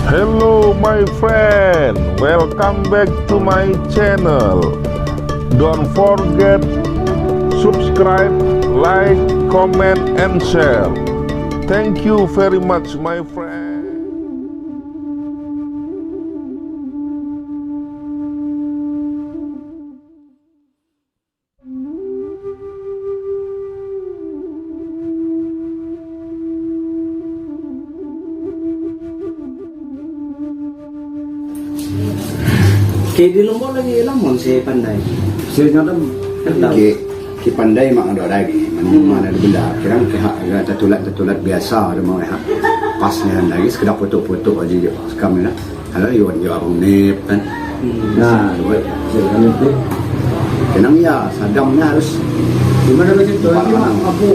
Hello my friend, welcome back to my channel. Don't forget subscribe, like, comment and share. Thank you very much my friend. Ki di Lombok lagi lamon si pandai. Saya nyadam ki pandai mak ada lagi. Mana ada benda kirang ke hak tetulat biasa ada mau hak pasnya lagi sekedar foto-foto aja je. Sekarang ni lah. Kalau yo abang nip kan. Nah, saya itu. Kenang ya sadamnya harus di mana lagi tu lagi mak apa.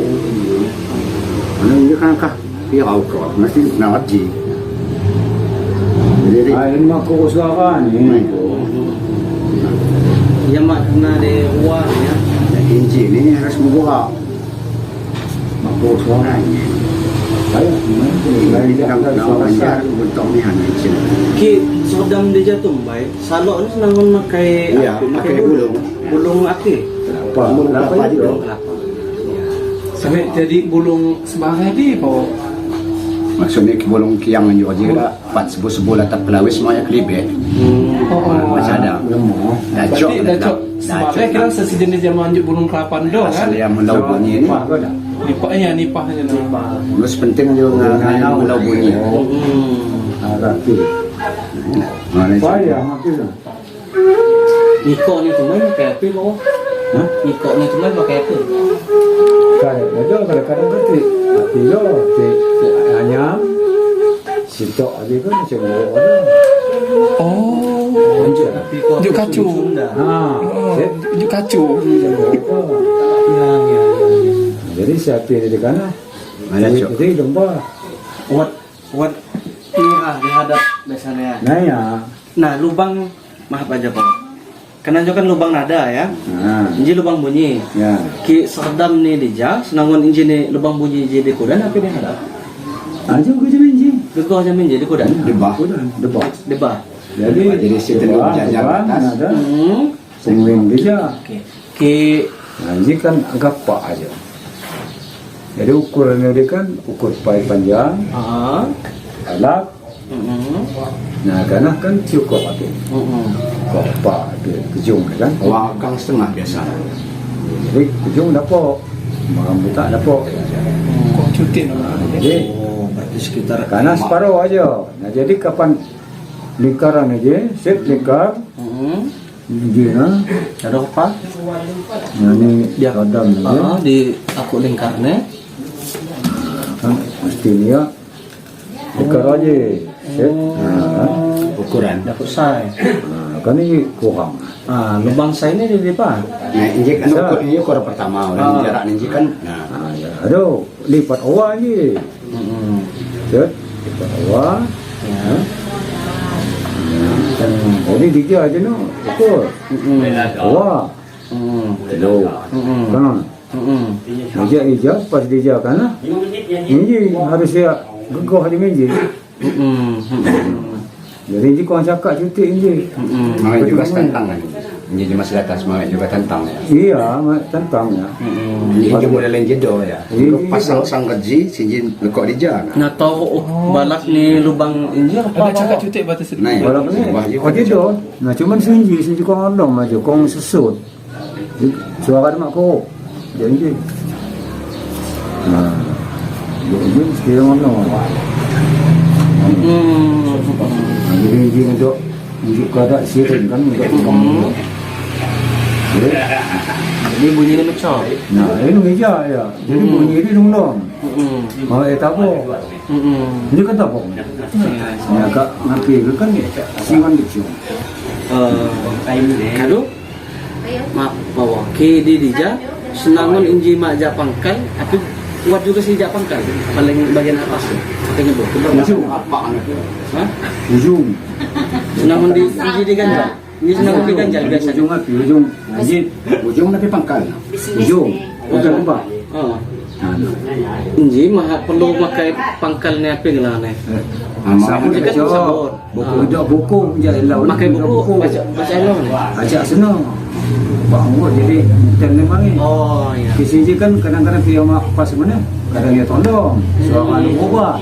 Mana dia kan kah dia kau mesti nak haji. Jadi Ain mak ko usahakan ni. Ya mak kena de uang ya. Inci ni harus membuka. Mampu suara ni. Saya Lagi dalam banjar bentuk ni hanya inci. Ki sodam dia jatuh baik. Salok ni senang pakai Iya, pakai bulung aki. Apa juga. Sampai jadi bulung sebagai di po. Maksudnya bolong kiang yang juga pat sebuah latar pelawis semuanya kelibet. Macam ada. Dacok. Sebagai kira sejenis zaman juk bulung kelapa do kan. Asal yang melau bunyi ni. Nipahnya nipah. Terus penting juga dengan melau bunyi. Rapi. Saya mati dah. Nikok ni tu main pakai apa kau? Hah? Nikok ni tu main pakai apa? Saya ada kadang-kadang ketik. Tapi yo, hanya sitok aja kan macam ada. Oh, juk kacu. Ha, Juk kacu. Ya. jadi siapa yang di kana? Mana cok? Jadi domba. Wat ni dihadap biasanya. Nah ya. Nah, lubang maaf aja Pak. Karena kan lubang nada ya. Ha, Inji lubang bunyi. ya. Ki serdam ni dija, senangon inji ni lubang bunyi je di kudan apa dia hadap? Aja ko je menji. Gegoh jamin je di kudan. Debah. Debak. Debah. Jadi situ jajar atas. ada. Hmm. Sungwing dia. Okey. Ki Nah, ini kan agak pak aja. Jadi ukurannya dia kan ukur pipe panjang, alat. Nah, karena kan cukup itu. Kok pak itu kejung kan? Wakang setengah biasa. Jadi kejung dapat, mampu tak dapat. Kok cuti nama. Jadi berarti sekitar karena separuh aja. Nah, jadi kapan lingkaran aja, set lingkar, ini nah, ada apa? nah ini dia rodam aja. Di aku lingkarnya. Kan mesti dia lingkar aja, set. Nah, Ukuran. Dapat saya. kan ini kurang. Lubang saya ini di depan. Nah, injek kan ini ukuran pertama. Orang jarak injek kan. Nah, Nah, ya, aduh, lipat awal je. Set, lipat awal. Ya. Jadi dia aja no, ukur. Awal. Hello. Kan? Meja ija, pas dia kan? Ini harus dia gegah di meja. Jadi ini kau cakap cuti ini. Mamat juga tentang kan. Injek masih atas mamat juga tentang ya. Iya, tentangnya. Injek mulai lain jedo ya. Pasang sang gaji sinjin lekok dija. Nah tahu balak ni lubang ini apa? Ada cakap cuti batas itu. Nah, ya. Balap ni, kau dia nah cuman sinji kau ngondong aja, kau sesut. Suara mak kau, jadi. Nah, jadi sekarang ngondong. Jadi untuk keadaan sirin kan untuk ngondong. Jadi bunyi ni macam. Nah, ini meja ya. Jadi bunyi ini dong. Oh, tak apa. Ini kan tak apa. Ya, kak nanti kan siwan dicium. Kado maaf bawa ke di dija senangon inji mak japangkan tapi kuat juga si japangkan paling bagian atas tu katanya bu Masuk apa anak? Hah? Ujung. Senangon di inji diganjal ini senangon diganjal biasa Ujung apa? Ujung. Ujung tapi pangkal. Ujung. Ujung apa? Inji mah perlu pakai pangkalnya apa lah nih? Sabun Ini kan aja. sabun. Buku dah buku je lah. Pakai buku baca elok nih. Ajak senang. Bangun jadi dan memang ini. Oh iya. Kisi je kan kadang-kadang dia mak pas mana? Kadang dia tolong. Soal lu ubah.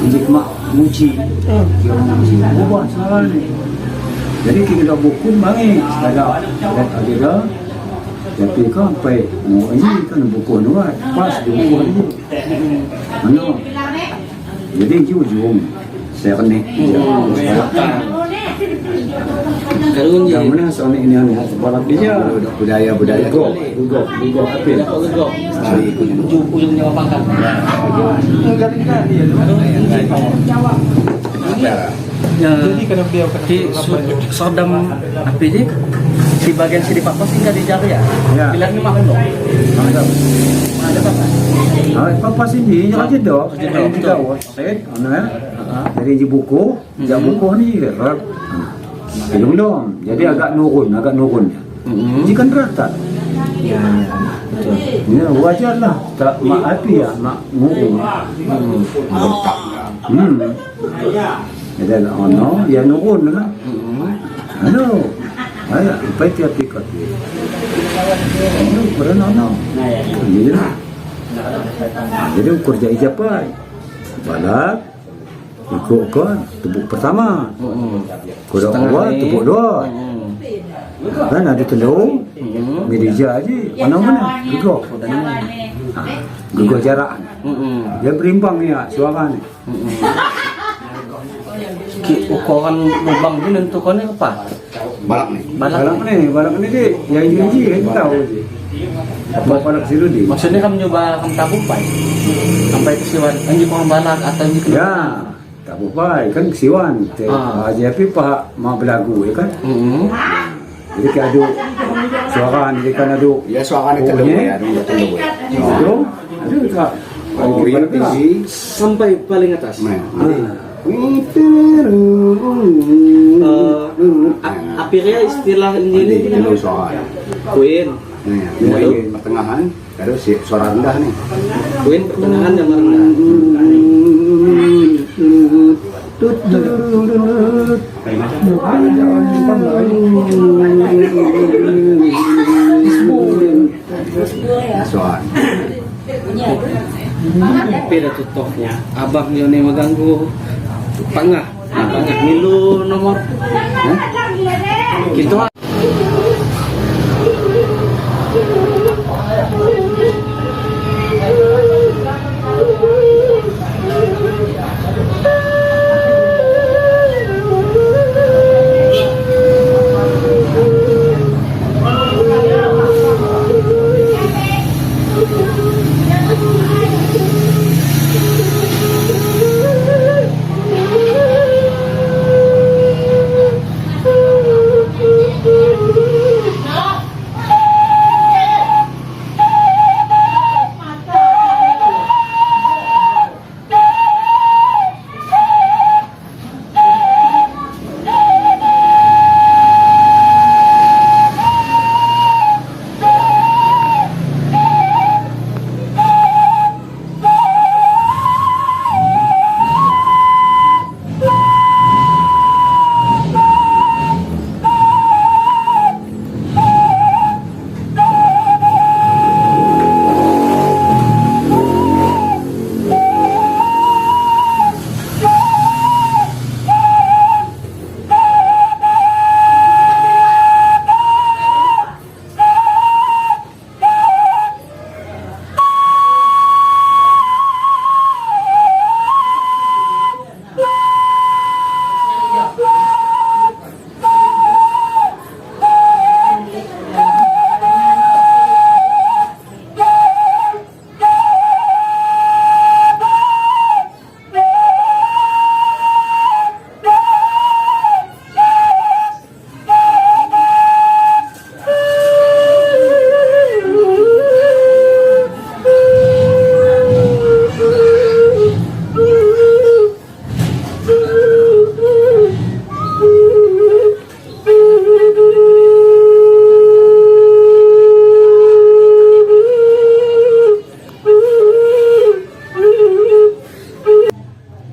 Jadi mak muji. Dia muji ubah soal ni. Jadi kita dah buku bangi. Ada dah. Tapi kan sampai ini kan buku ni pas di buku ni. Mana? Jadi jujur saya kena. Kalau Inji. Yang mana soal ini anu balap dia. budaya Gugok apa? Legok. Ujungnya pangkal. Jadi kena beliau kena Di Sodam apa ini? Di bagian sini Pak Pos tinggal di Jari ya? Ya. Bilang ni makan dong. Ada apa? Papa sini yang aja dah. Jedok, Kita betul. set, dari je buku, buku ni rak. Belum. Jadi agak nurun. Jika rata. Ya, wajar lah. Tak mak api ya, mak nurun. Jadi ono, ya nurun lah. Ano? Ayah, apa itu api kat? Ano, kurang ono. Jadi lah. Jadi ukur jai japai balap ikut kan tepuk pertama kurang awal tepuk dua kan ada telur mirija aja mana gugok gugok jarak dia berimbang ni suara ni Ukuran lubang ni nentukannya apa? balak ni. balap ni dia yang ini kan tahu je apa balap silu dia Maksudnya kamu nyoba kamu tabung pai? Sampai ke siwan, anjing pohon balak atau anjing kena? ya tak apa kan siwan tapi pak mau belagu ya kan jadi kan ada suara ni kan ada Ya suara ni telur ya, ada telur. ada tak Oh, yang tinggi. Sampai paling atas. Akhirnya istilah ini Telur suara. Queen. Mulai pertengahan, ada suara rendah ni. Queen pertengahan yang rendah. Suara. Beda tutup ya. Abang dia ni mengganggu. Pangah milu nomor. Gitu.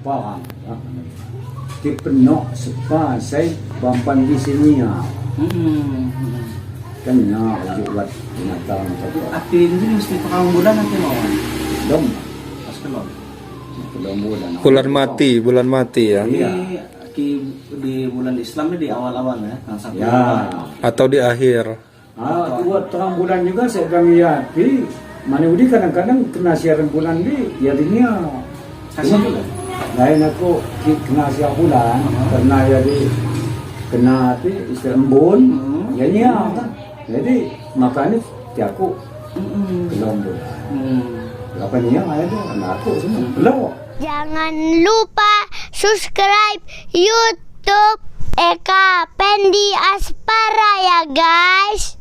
paham. Di penuh sepa saya bampan di sini ya. Kan ya buat binatang tapi Api ini mesti pakang bulan nanti mau. dom Pas kelon. bulan Bulan mati ya. Iya. Di bulan Islam ini di awal-awal ya, sampai Ya. Atau di akhir. Buat terang bulan juga saya bilang ya, tapi mana udi kadang-kadang kena siaran bulan di ya dunia. kasih juga. Lain aku kena siang bulan karena jadi kena ti istilah embun, ya nya kan. Jadi makanya ti aku kena embun. Apa nya ada anak aku semua belum. Jangan lupa subscribe YouTube Eka Pendi Aspara ya guys.